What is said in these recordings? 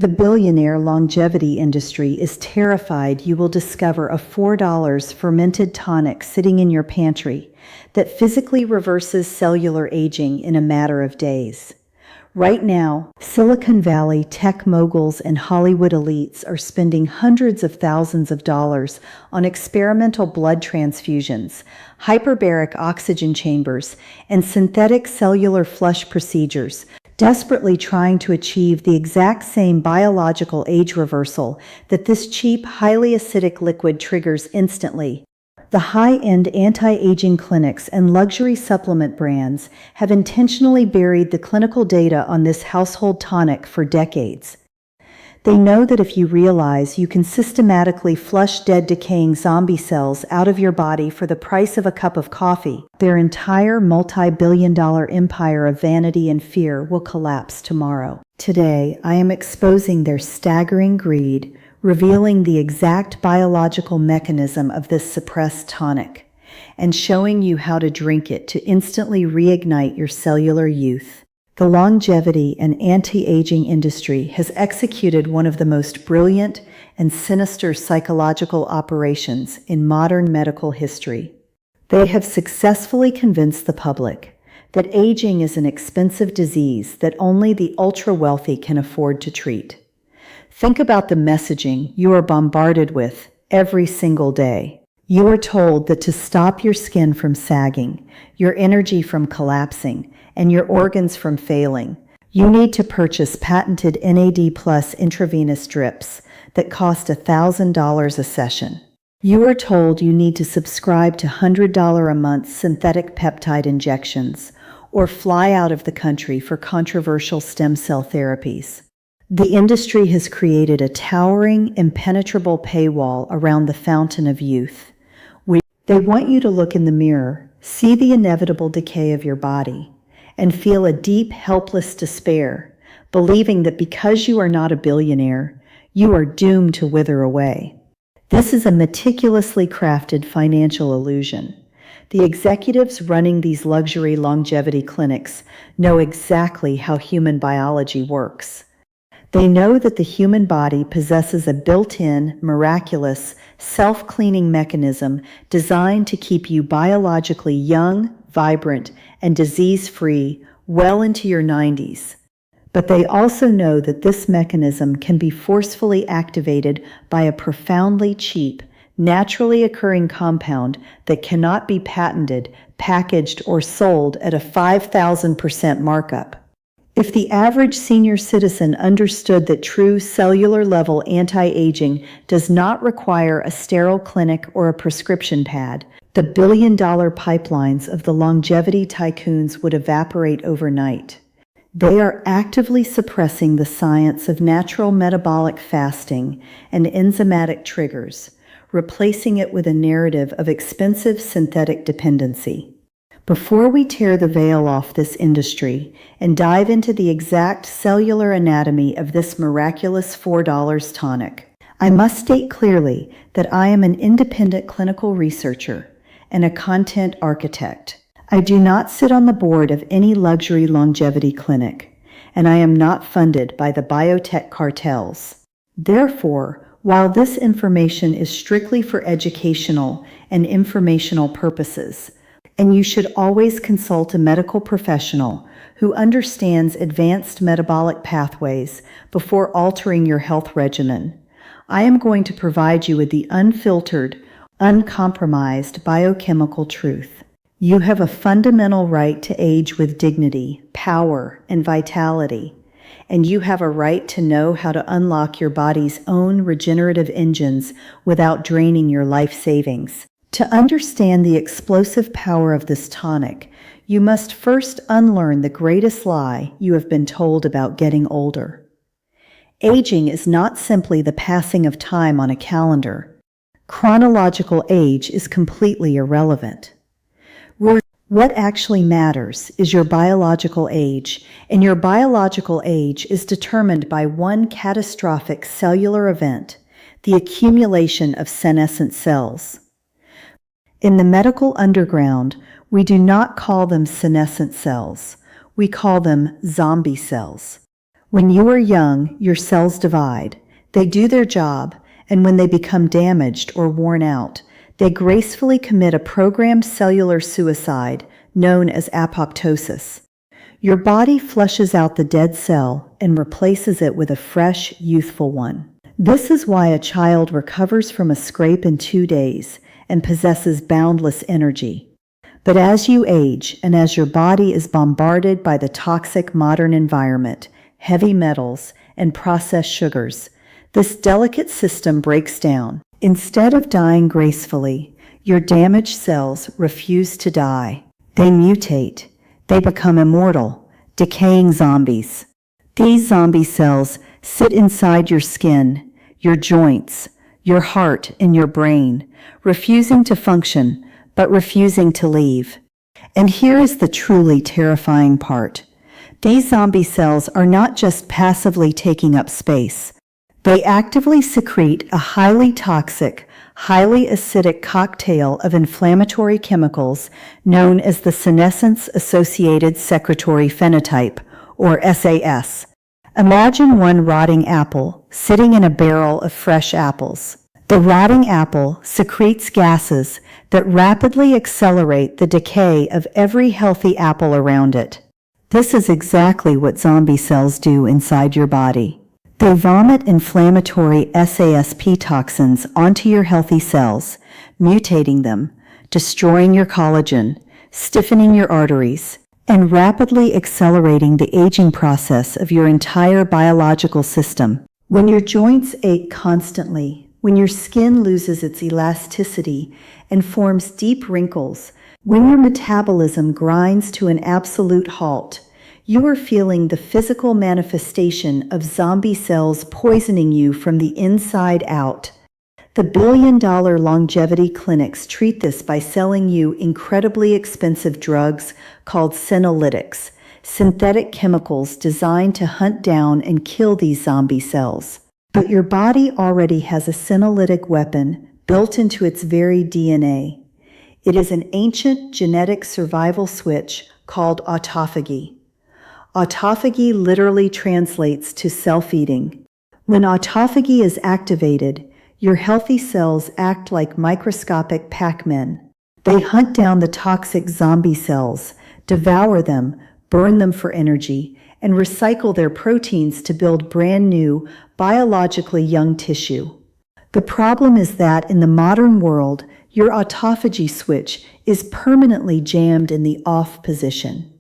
The billionaire longevity industry is terrified you will discover a $4 fermented tonic sitting in your pantry that physically reverses cellular aging in a matter of days. Right now, Silicon Valley tech moguls and Hollywood elites are spending hundreds of thousands of dollars on experimental blood transfusions, hyperbaric oxygen chambers, and synthetic cellular flush procedures, desperately trying to achieve the exact same biological age reversal that this cheap, highly acidic liquid triggers instantly. The high-end anti-aging clinics and luxury supplement brands have intentionally buried the clinical data on this household tonic for decades. They know that if you realize you can systematically flush dead, decaying zombie cells out of your body for the price of a cup of coffee, their entire multi-billion-dollar empire of vanity and fear will collapse tomorrow. Today, I am exposing their staggering greed, revealing the exact biological mechanism of this suppressed tonic, and showing you how to drink it to instantly reignite your cellular youth. The longevity and anti-aging industry has executed one of the most brilliant and sinister psychological operations in modern medical history. They have successfully convinced the public that aging is an expensive disease that only the ultra-wealthy can afford to treat. Think about the messaging you are bombarded with every single day. You are told that to stop your skin from sagging, your energy from collapsing, and your organs from failing, you need to purchase patented NAD+ intravenous drips that cost $1,000 a session. You are told you need to subscribe to $100 a month synthetic peptide injections or fly out of the country for controversial stem cell therapies. The industry has created a towering, impenetrable paywall around the fountain of youth. They want you to look in the mirror, see the inevitable decay of your body, and feel a deep, helpless despair, believing that because you are not a billionaire, you are doomed to wither away. This is a meticulously crafted financial illusion. The executives running these luxury longevity clinics know exactly how human biology works. They know that the human body possesses a built-in, miraculous, self-cleaning mechanism designed to keep you biologically young, vibrant, and disease-free well into your 90s. But they also know that this mechanism can be forcefully activated by a profoundly cheap, naturally occurring compound that cannot be patented, packaged, or sold at a 5,000% markup. If the average senior citizen understood that true cellular-level anti-aging does not require a sterile clinic or a prescription pad, the billion-dollar pipelines of the longevity tycoons would evaporate overnight. They are actively suppressing the science of natural metabolic fasting and enzymatic triggers, replacing it with a narrative of expensive synthetic dependency. Before we tear the veil off this industry and dive into the exact cellular anatomy of this miraculous $4 tonic, I must state clearly that I am an independent clinical researcher and a content architect. I do not sit on the board of any luxury longevity clinic, and I am not funded by the biotech cartels. Therefore, while this information is strictly for educational and informational purposes, and you should always consult a medical professional who understands advanced metabolic pathways before altering your health regimen, I am going to provide you with the unfiltered, uncompromised biochemical truth. You have a fundamental right to age with dignity, power, and vitality, and you have a right to know how to unlock your body's own regenerative engines without draining your life savings. To understand the explosive power of this tonic, you must first unlearn the greatest lie you have been told about getting older. Aging is not simply the passing of time on a calendar. Chronological age is completely irrelevant. What actually matters is your biological age, and your biological age is determined by one catastrophic cellular event, the accumulation of senescent cells. In the medical underground, we do not call them senescent cells. We call them zombie cells. When you are young, your cells divide. They do their job, and when they become damaged or worn out, they gracefully commit a programmed cellular suicide known as apoptosis. Your body flushes out the dead cell and replaces it with a fresh, youthful one. This is why a child recovers from a scrape in 2 days and possesses boundless energy. But as you age and as your body is bombarded by the toxic modern environment, heavy metals, and processed sugars, this delicate system breaks down. Instead of dying gracefully, your damaged cells refuse to die. They mutate. They become immortal, decaying zombies. These zombie cells sit inside your skin, your joints, your heart, and your brain, refusing to function, but refusing to leave. And here is the truly terrifying part. These zombie cells are not just passively taking up space. They actively secrete a highly toxic, highly acidic cocktail of inflammatory chemicals known as the senescence-associated secretory phenotype, or SAS. Imagine one rotting apple sitting in a barrel of fresh apples. The rotting apple secretes gases that rapidly accelerate the decay of every healthy apple around it. This is exactly what zombie cells do inside your body. They vomit inflammatory SASP toxins onto your healthy cells, mutating them, destroying your collagen, stiffening your arteries, and rapidly accelerating the aging process of your entire biological system. When your joints ache constantly, when your skin loses its elasticity and forms deep wrinkles, when your metabolism grinds to an absolute halt, you are feeling the physical manifestation of zombie cells poisoning you from the inside out. The billion-dollar longevity clinics treat this by selling you incredibly expensive drugs called senolytics, synthetic chemicals designed to hunt down and kill these zombie cells. But your body already has a senolytic weapon built into its very DNA. It is an ancient genetic survival switch called autophagy. Autophagy literally translates to self-eating. When autophagy is activated, your healthy cells act like microscopic Pac-Men. They hunt down the toxic zombie cells, devour them, burn them for energy, and recycle their proteins to build brand new, biologically young tissue. The problem is that in the modern world, your autophagy switch is permanently jammed in the off position.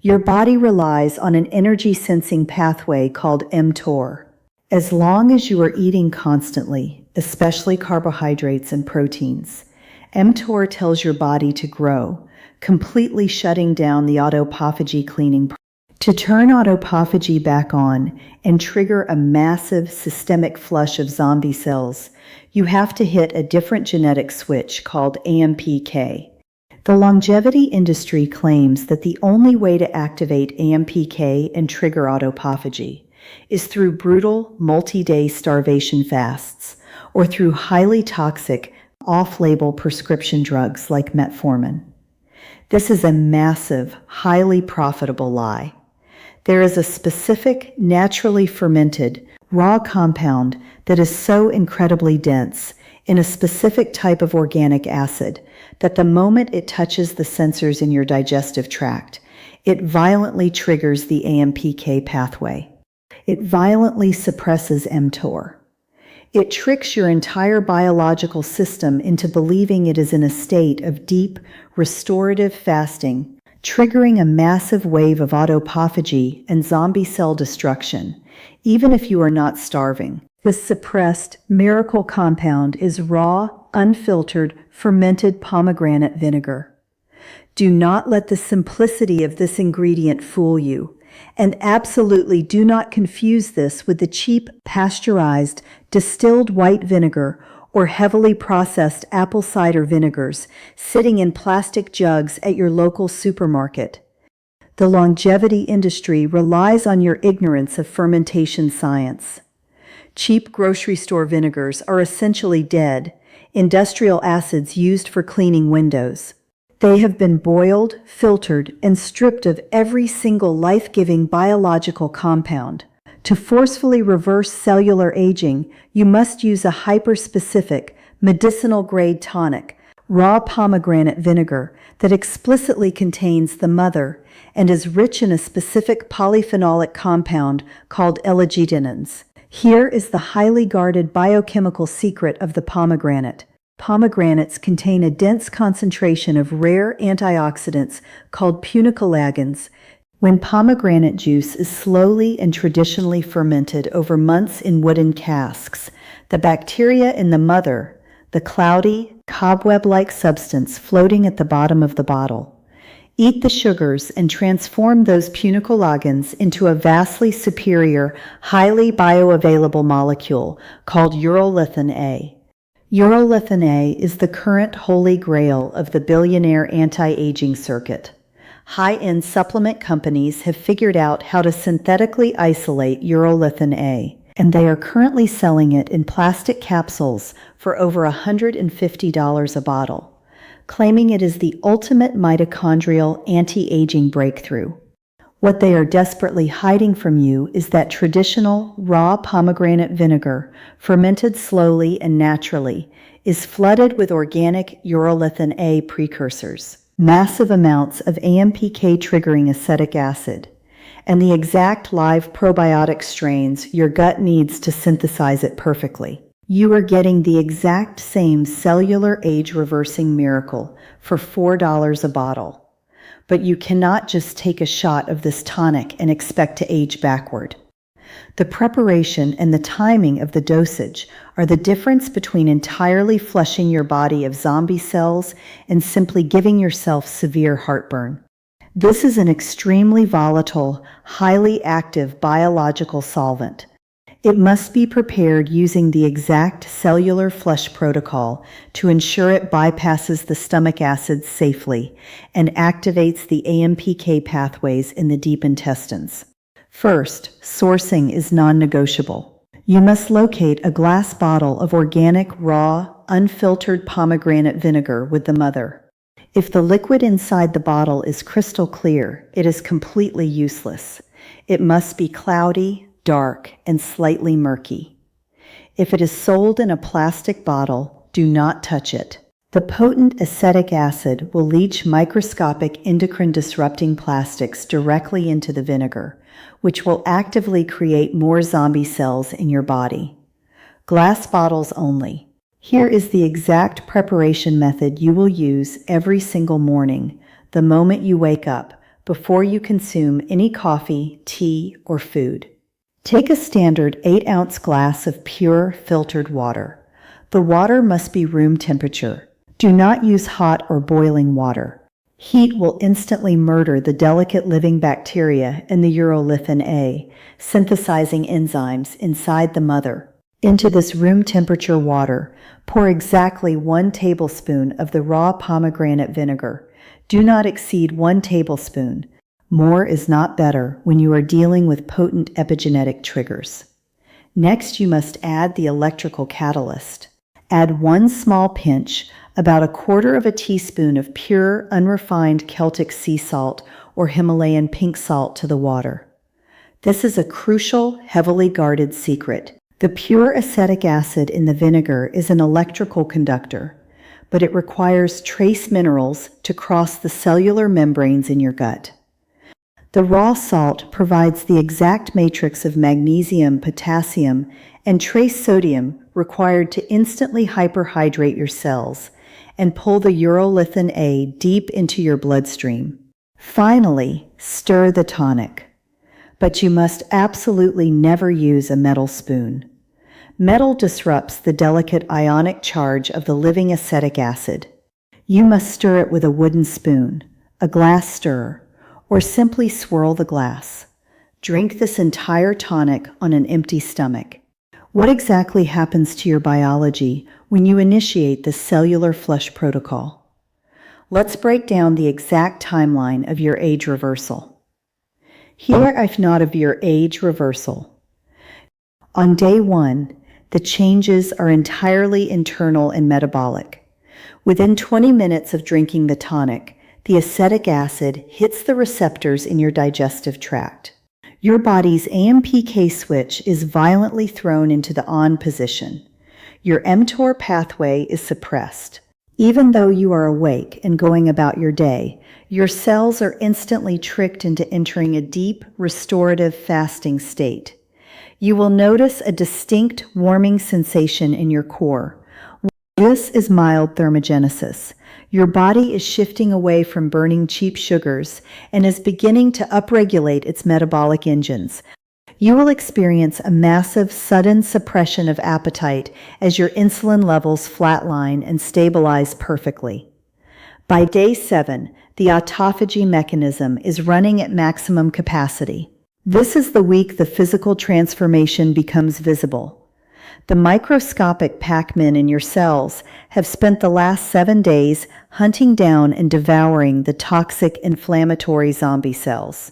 Your body relies on an energy-sensing pathway called mTOR. As long as you are eating constantly, especially carbohydrates and proteins, mTOR tells your body to grow, completely shutting down the autophagy cleaning process. To turn autophagy back on and trigger a massive systemic flush of zombie cells, you have to hit a different genetic switch called AMPK. The longevity industry claims that the only way to activate AMPK and trigger autophagy is through brutal, multi-day starvation fasts or through highly toxic, off-label prescription drugs like metformin. This is a massive, highly profitable lie. There is a specific, naturally fermented, raw compound that is so incredibly dense in a specific type of organic acid that the moment it touches the sensors in your digestive tract, it violently triggers the AMPK pathway. It violently suppresses mTOR. It tricks your entire biological system into believing it is in a state of deep, restorative fasting, triggering a massive wave of autophagy and zombie cell destruction, even if you are not starving. This suppressed miracle compound is raw, unfiltered, fermented pomegranate vinegar. Do not let the simplicity of this ingredient fool you, and absolutely do not confuse this with the cheap, pasteurized, distilled white vinegar or heavily processed apple cider vinegars sitting in plastic jugs at your local supermarket. The longevity industry relies on your ignorance of fermentation science. Cheap grocery store vinegars are essentially dead, industrial acids used for cleaning windows. They have been boiled, filtered, and stripped of every single life-giving biological compound. To forcefully reverse cellular aging, you must use a hyper-specific, medicinal-grade tonic, raw pomegranate vinegar, that explicitly contains the mother and is rich in a specific polyphenolic compound called elagitanins. Here is the highly guarded biochemical secret of the pomegranate. Pomegranates contain a dense concentration of rare antioxidants called punicolagones. When pomegranate juice is slowly and traditionally fermented over months in wooden casks, the bacteria in the mother, the cloudy, cobweb-like substance floating at the bottom of the bottle, eat the sugars and transform those punicolagones into a vastly superior, highly bioavailable molecule called urolithin A. Urolithin A is the current holy grail of the billionaire anti-aging circuit. High-end supplement companies have figured out how to synthetically isolate urolithin A, and they are currently selling it in plastic capsules for over $150 a bottle, claiming it is the ultimate mitochondrial anti-aging breakthrough. What they are desperately hiding from you is that traditional, raw pomegranate vinegar, fermented slowly and naturally, is flooded with organic urolithin A precursors, massive amounts of AMPK triggering acetic acid, and the exact live probiotic strains your gut needs to synthesize it perfectly. You are getting the exact same cellular age-reversing miracle for $4 a bottle. But you cannot just take a shot of this tonic and expect to age backward. The preparation and the timing of the dosage are the difference between entirely flushing your body of zombie cells and simply giving yourself severe heartburn. This is an extremely volatile, highly active biological solvent. It must be prepared using the exact cellular flush protocol to ensure it bypasses the stomach acids safely and activates the AMPK pathways in the deep intestines. First, sourcing is non-negotiable. You must locate a glass bottle of organic, raw, unfiltered pomegranate vinegar with the mother. If the liquid inside the bottle is crystal clear, it is completely useless. It must be cloudy, dark, and slightly murky. If it is sold in a plastic bottle, do not touch it. The potent acetic acid will leach microscopic endocrine-disrupting plastics directly into the vinegar, which will actively create more zombie cells in your body. Glass bottles only. Here is the exact preparation method you will use every single morning, the moment you wake up, before you consume any coffee, tea, or food. Take a standard 8-ounce glass of pure filtered water. The water must be room temperature. Do not use hot or boiling water. Heat will instantly murder the delicate living bacteria in the urolithin A, synthesizing enzymes inside the mother. Into this room temperature water, pour exactly 1 tablespoon of the raw pomegranate vinegar. Do not exceed 1 tablespoon. More is not better when you are dealing with potent epigenetic triggers. Next, you must add the electrical catalyst. Add 1 small pinch, about 1/4 teaspoon of pure, unrefined Celtic sea salt or Himalayan pink salt to the water. This is a crucial, heavily guarded secret. The pure acetic acid in the vinegar is an electrical conductor, but it requires trace minerals to cross the cellular membranes in your gut. The raw salt provides the exact matrix of magnesium, potassium, and trace sodium required to instantly hyperhydrate your cells and pull the urolithin A deep into your bloodstream. Finally, stir the tonic. But you must absolutely never use a metal spoon. Metal disrupts the delicate ionic charge of the living acetic acid. You must stir it with a wooden spoon, a glass stirrer, or simply swirl the glass. Drink this entire tonic on an empty stomach. What exactly happens to your biology when you initiate the cellular flush protocol? Let's break down the exact timeline of your age reversal. Here I've not of your age reversal. On day 1, the changes are entirely internal and metabolic. Within 20 minutes of drinking the tonic, the acetic acid hits the receptors in your digestive tract. Your body's AMPK switch is violently thrown into the on position. Your mTOR pathway is suppressed. Even though you are awake and going about your day, your cells are instantly tricked into entering a deep, restorative fasting state. You will notice a distinct warming sensation in your core. This is mild thermogenesis. Your body is shifting away from burning cheap sugars and is beginning to upregulate its metabolic engines. You will experience a massive, sudden suppression of appetite as your insulin levels flatline and stabilize perfectly. By day 7, the autophagy mechanism is running at maximum capacity. This is the week the physical transformation becomes visible. The microscopic Pac-Men in your cells have spent the last 7 days hunting down and devouring the toxic inflammatory zombie cells.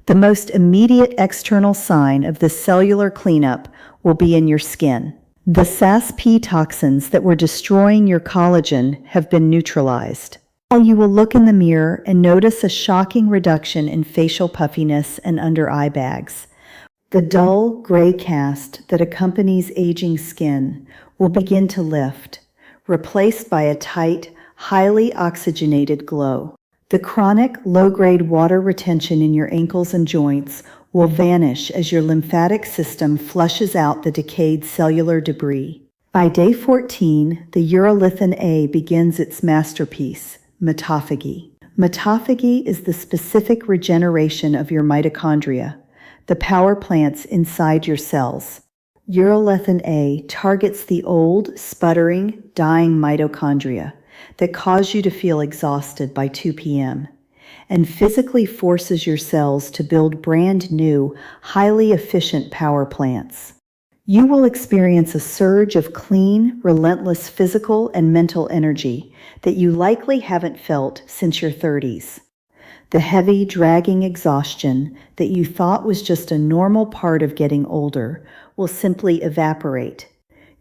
The most immediate external sign of this cellular cleanup will be in your skin. The SASP toxins that were destroying your collagen have been neutralized. You will look in the mirror and notice a shocking reduction in facial puffiness and under eye bags. The dull gray cast that accompanies aging skin will begin to lift, replaced by a tight, highly oxygenated glow. The chronic, low-grade water retention in your ankles and joints will vanish as your lymphatic system flushes out the decayed cellular debris. By day 14, the urolithin A begins its masterpiece, Mitophagy. Mitophagy is the specific regeneration of your mitochondria, the power plants inside your cells. Urolithin A targets the old, sputtering, dying mitochondria that cause you to feel exhausted by 2 p.m. and physically forces your cells to build brand new, highly efficient power plants. You will experience a surge of clean, relentless physical and mental energy that you likely haven't felt since your 30s. The heavy, dragging exhaustion that you thought was just a normal part of getting older will simply evaporate.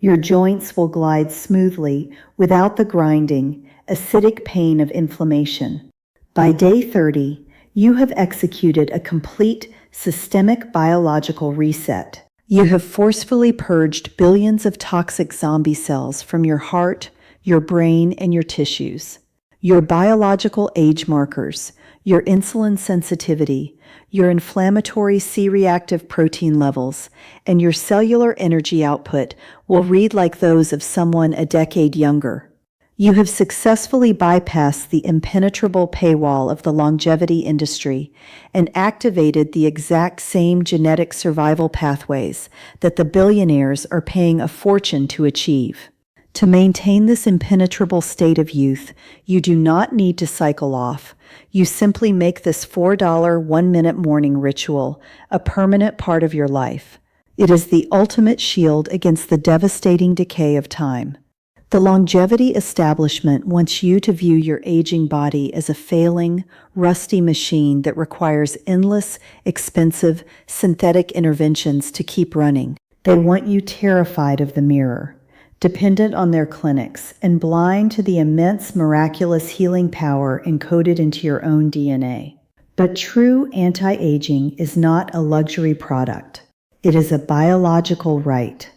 Your joints will glide smoothly without the grinding, acidic pain of inflammation. By day 30, you have executed a complete systemic biological reset. You have forcefully purged billions of toxic zombie cells from your heart, your brain, and your tissues. Your biological age markers, your insulin sensitivity, your inflammatory C-reactive protein levels, and your cellular energy output will read like those of someone a decade younger. You have successfully bypassed the impenetrable paywall of the longevity industry and activated the exact same genetic survival pathways that the billionaires are paying a fortune to achieve. To maintain this impenetrable state of youth, you do not need to cycle off. You simply make this $4 1-minute morning ritual a permanent part of your life. It is the ultimate shield against the devastating decay of time. The longevity establishment wants you to view your aging body as a failing, rusty machine that requires endless, expensive, synthetic interventions to keep running. They want you terrified of the mirror, dependent on their clinics, and blind to the immense, miraculous healing power encoded into your own DNA. But true anti-aging is not a luxury product. It is a biological right.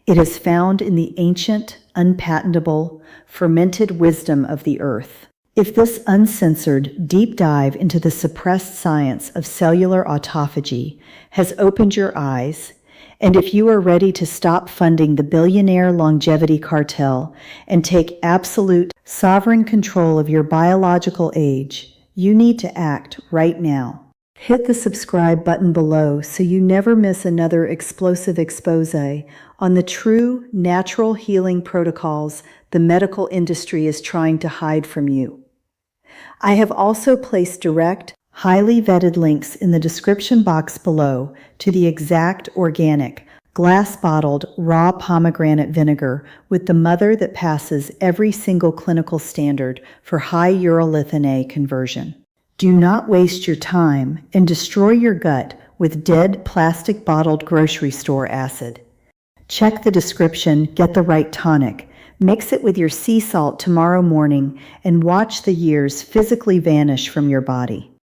It is found in the ancient, unpatentable, fermented wisdom of the earth. If this uncensored deep dive into the suppressed science of cellular autophagy has opened your eyes, and if you are ready to stop funding the billionaire longevity cartel and take absolute, sovereign control of your biological age, you need to act right now. Hit the subscribe button below so you never miss another explosive expose on the true, natural healing protocols the medical industry is trying to hide from you. I have also placed direct, highly vetted links in the description box below to the exact organic, glass-bottled raw pomegranate vinegar with the mother that passes every single clinical standard for high urolithin A conversion. Do not waste your time and destroy your gut with dead plastic bottled grocery store acid. Check the description, get the right tonic, mix it with your sea salt tomorrow morning, and watch the years physically vanish from your body.